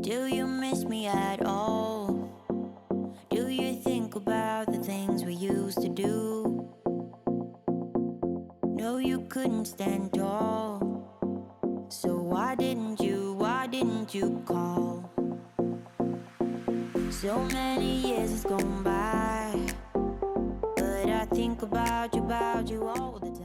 Do you miss me at all? Do you think about the things we used to do? No, you couldn't stand tall. So why didn't you call? So many years has gone by, but I think about you all the time.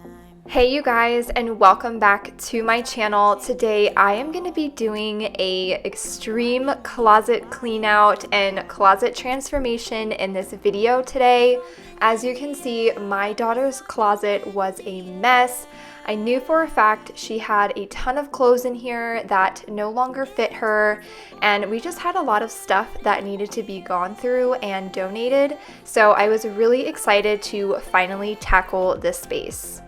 Hey you guys, and welcome back to my channel. Today I am going to be doing a extreme closet clean out and closet transformation in this video today. As you can see, my daughter's closet was a mess. I knew for a fact she had a ton of clothes in here that no longer fit her, and we just had a lot of stuff that needed to be gone through and donated. So I was really excited to finally tackle this space.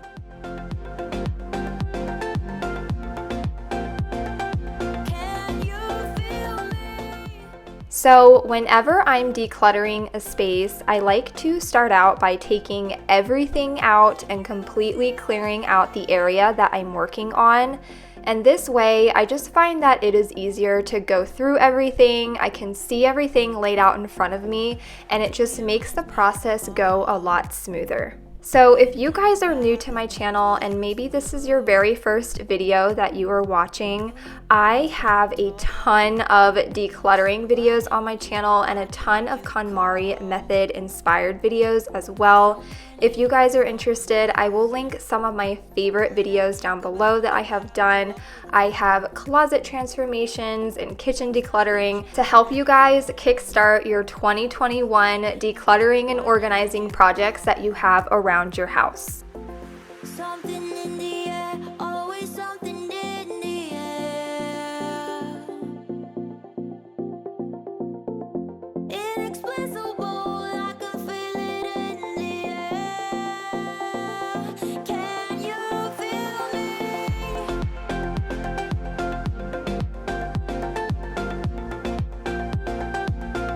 So whenever I'm decluttering a space, I like to start out by taking everything out and completely clearing out the area that I'm working on. And this way, I just find that it is easier to go through everything. I can see everything laid out in front of me, and it just makes the process go a lot smoother. So if you guys are new to my channel and maybe this is your very first video that you are watching, I have a ton of decluttering videos on my channel and a ton of Konmari Method inspired videos as well. If you guys are interested, I will link some of my favorite videos down below that I have done. I have closet transformations and kitchen decluttering to help you guys kickstart your 2021 decluttering and organizing projects that you have around your house. Something in the air, always something in the air. Inexplicable, I can feel it in the air. Can you feel me?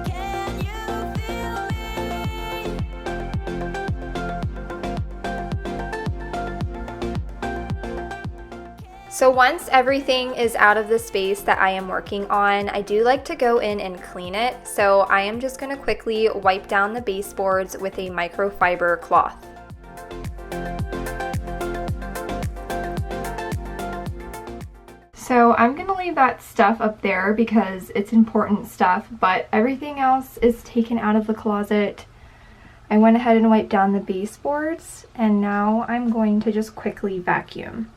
Can you feel me? So once everything is out of the space that I am working on, I do like to go in and clean it. So I am just going to quickly wipe down the baseboards with a microfiber cloth. So I'm going to leave that stuff up there because it's important stuff, but everything else is taken out of the closet. I went ahead and wiped down the baseboards, and now I'm going to just quickly vacuum.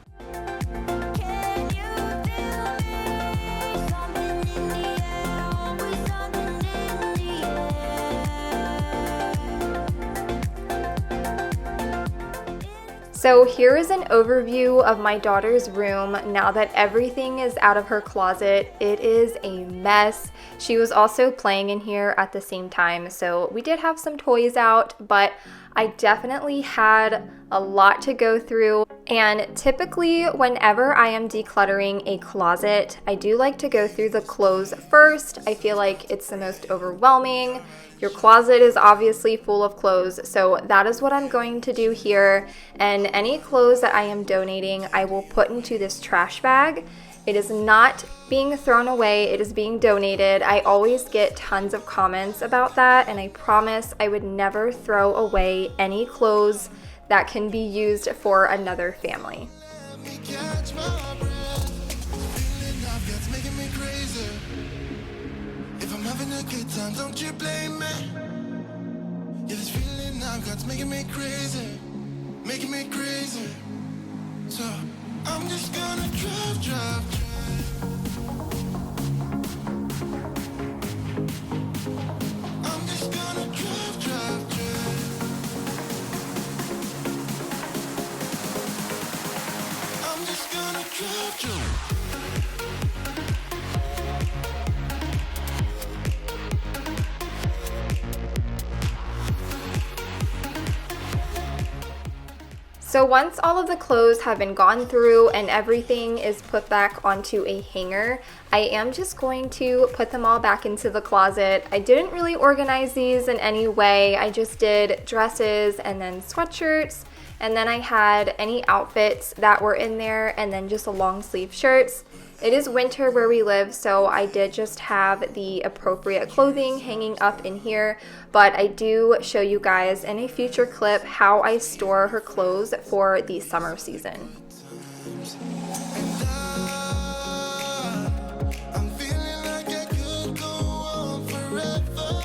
So here is an overview of my daughter's room now that everything is out of her closet. It is a mess. She was also playing in here at the same time, so we did have some toys out, but I definitely had a lot to go through. And typically whenever I am decluttering a closet, I do like to go through the clothes first. I feel like it's the most overwhelming. Your closet is obviously full of clothes, so that is what I'm going to do here. And any clothes that I am donating, I will put into this trash bag. It is not being thrown away, it is being donated. I always get tons of comments about that, and I promise I would never throw away any clothes that can be used for another family. If I'm having a good time, don't you blame me. Yeah, this feeling I've got's making me crazy, making me crazy. So I'm just gonna drive. I'm just gonna drive. I'm just gonna drive. So once all of the clothes have been gone through and everything is put back onto a hanger, I am just going to put them all back into the closet. I didn't really organize these in any way. I just did dresses and then sweatshirts, and then I had any outfits that were in there, and then just a long sleeve shirts. It is winter where we live, so I did just have the appropriate clothing hanging up in here, but I do show you guys in a future clip how I store her clothes for the summer season. I'm feeling like I could go on forever.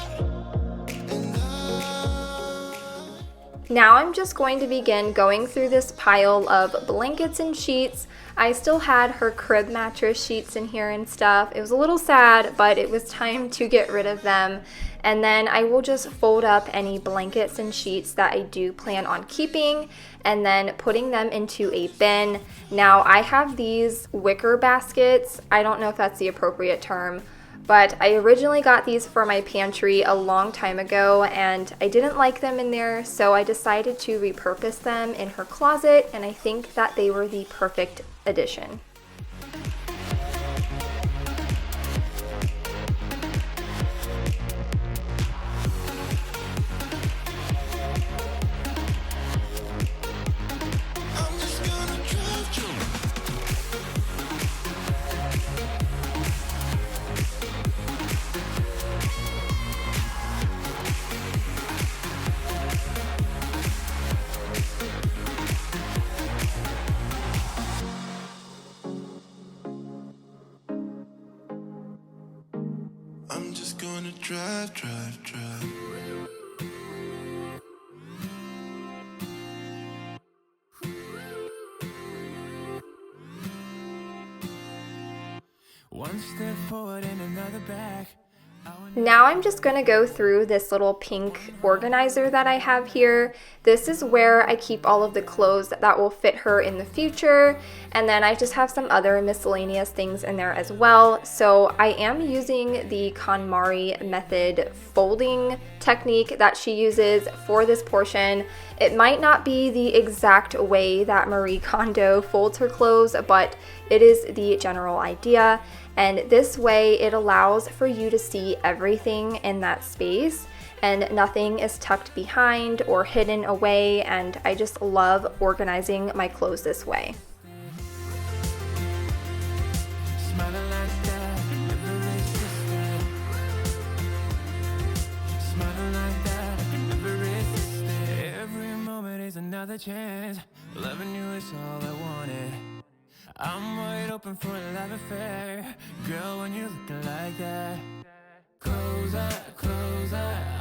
Now I'm just going to begin going through this pile of blankets and sheets. I still had her crib mattress sheets in here and stuff. It was a little sad, but it was time to get rid of them. And then I will just fold up any blankets and sheets that I do plan on keeping and then putting them into a bin. Now I have these wicker baskets. I don't know if that's the appropriate term, but I originally got these for my pantry a long time ago and I didn't like them in there, so I decided to repurpose them in her closet, and I think that they were the perfect addition. I'm just gonna drive you. I'm just gonna drive. One step forward and another back. Now I'm just going to go through this little pink organizer that I have here. This is where I keep all of the clothes that will fit her in the future, and then I just have some other miscellaneous things in there as well. So I am using the Konmari Method folding technique that she uses for this portion. It might not be the exact way that Marie Kondo folds her clothes, but it is the general idea. And this way it allows for you to see everything in that space and nothing is tucked behind or hidden away, and I just love organizing my clothes this way. Smiling like that, I can never resist it. Smiling like that, I can never resist it. Every moment is another chance. Loving you is all I wanted. I'm wide open for a love affair. Girl, when you're looking like that, closer,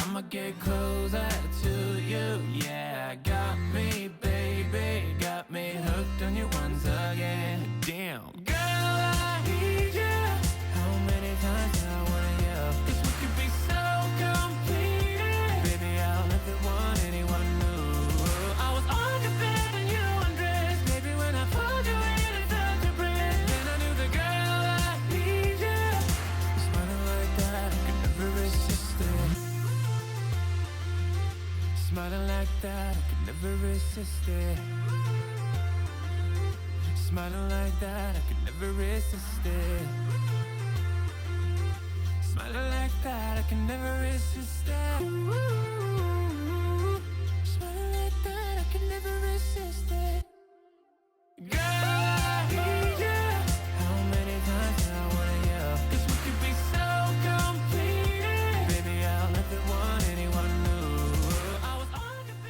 I'ma get closer to you. Yeah, got me, baby, got me hooked on you once again. Damn, girl, I need you. How many times do I wanna yell? 'Cause we could be so complete. Baby, I'll never want anyone new. I was on your bed and you undressed. Baby, when I pulled you in, I felt your breath. Then I knew the girl, I need you. Smiling like that, I could never resist it. Smiling like that, I could never resist it. Smiling like that, I could never resist it. Smiling like that, I can never resist it. Ooh, smiling like that, I can never resist it. Girl, I need you. How many times do I wanna yell? 'Cause we could be so complete. Baby, I'll never want anyone new. I was on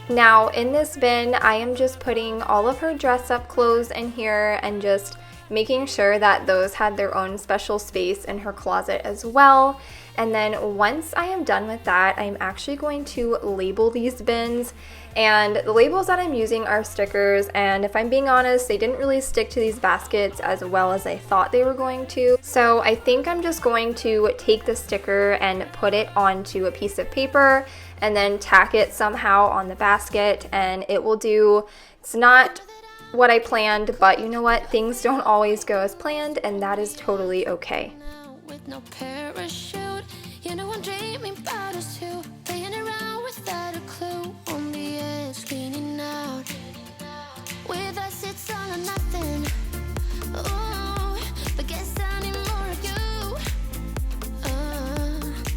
your Now in this bin, I am just putting all of her dress up clothes in here and just making sure that those had their own special space in her closet as well. And then once I am done with that, I'm actually going to label these bins. And the labels that I'm using are stickers, and if I'm being honest, they didn't really stick to these baskets as well as I thought they were going to. So I think I'm just going to take the sticker and put it onto a piece of paper and then tack it somehow on the basket, and it will do. It's not what I planned, but you know what? Things don't always go as planned, and that is totally okay. With no parachute, you know I'm dreaming about us two, playing around without a clue. On the edge, leaning out. With us, it's all or nothing. Oh, but guess I need more of you.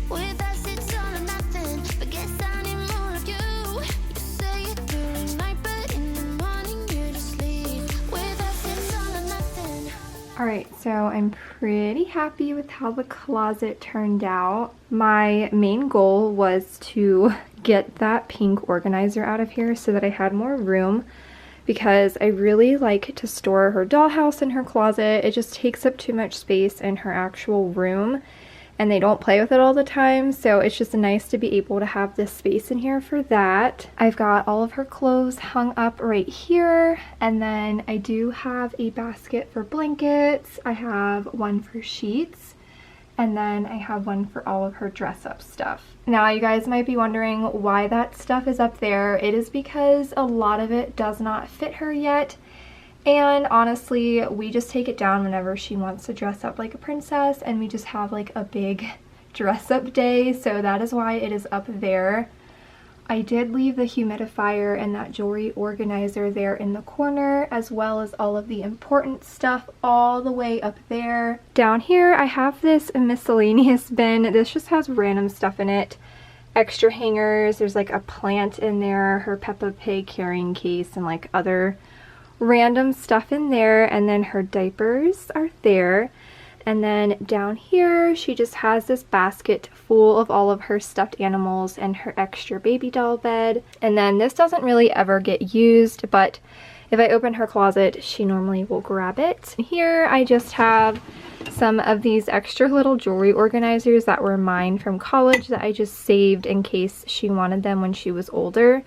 With us, it's all or nothing. But guess I need more of you. You say it during night, but in the morning you're just leave. With us, it's all or nothing. Alright, so I'm pretty happy with how the closet turned out. My main goal was to get that pink organizer out of here so that I had more room, because I really like to store her dollhouse in her closet. It just takes up too much space in her actual room, and they don't play with it all the time, so it's just nice to be able to have this space in here for that. I've got all of her clothes hung up right here, and then I do have a basket for blankets. I have one for sheets, and then I have one for all of her dress-up stuff. Now, you guys might be wondering why that stuff is up there. It is because a lot of it does not fit her yet. And honestly, we just take it down whenever she wants to dress up like a princess, and we just have like a big dress up day, so that is why it is up there. I did leave the humidifier and that jewelry organizer there in the corner, as well as all of the important stuff all the way up there. Down here, I have this miscellaneous bin. This just has random stuff in it. Extra hangers, there's like a plant in there, her Peppa Pig carrying case, and like other random stuff in there, and then her diapers are there. And then down here she just has this basket full of all of her stuffed animals and her extra baby doll bed. And then this doesn't really ever get used, but if I open her closet, she normally will grab it. Here I just have some of these extra little jewelry organizers that were mine from college that I just saved in case she wanted them when she was older.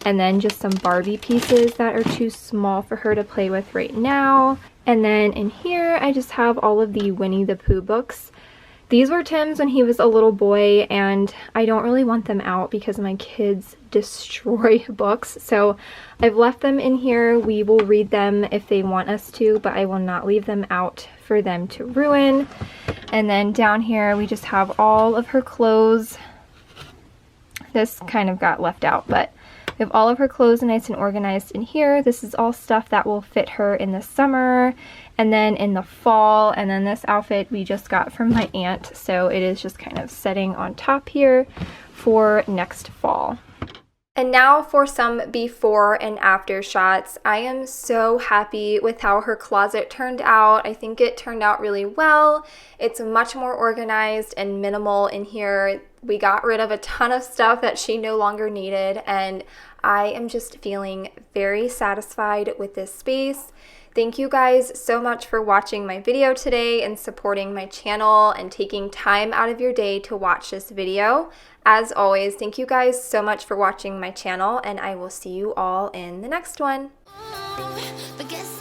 And then just some Barbie pieces that are too small for her to play with right now. And then in here I just have all of the Winnie the Pooh books. These were Tim's when he was a little boy, and I don't really want them out because my kids destroy books. So I've left them in here. We will read them if they want us to, but I will not leave them out for them to ruin. And then down here we just have all of her clothes. This kind of got left out, but we have all of her clothes nice and organized in here. This is all stuff that will fit her in the summer and then in the fall. And then this outfit we just got from my aunt, so it is just kind of setting on top here for next fall. And now for some before and after shots. I am so happy with how her closet turned out. I think it turned out really well. It's much more organized and minimal in here. We got rid of a ton of stuff that she no longer needed, and I am just feeling very satisfied with this space. Thank you guys so much for watching my video today and supporting my channel and taking time out of your day to watch this video. As always, thank you guys so much for watching my channel, and I will see you all in the next one. But guess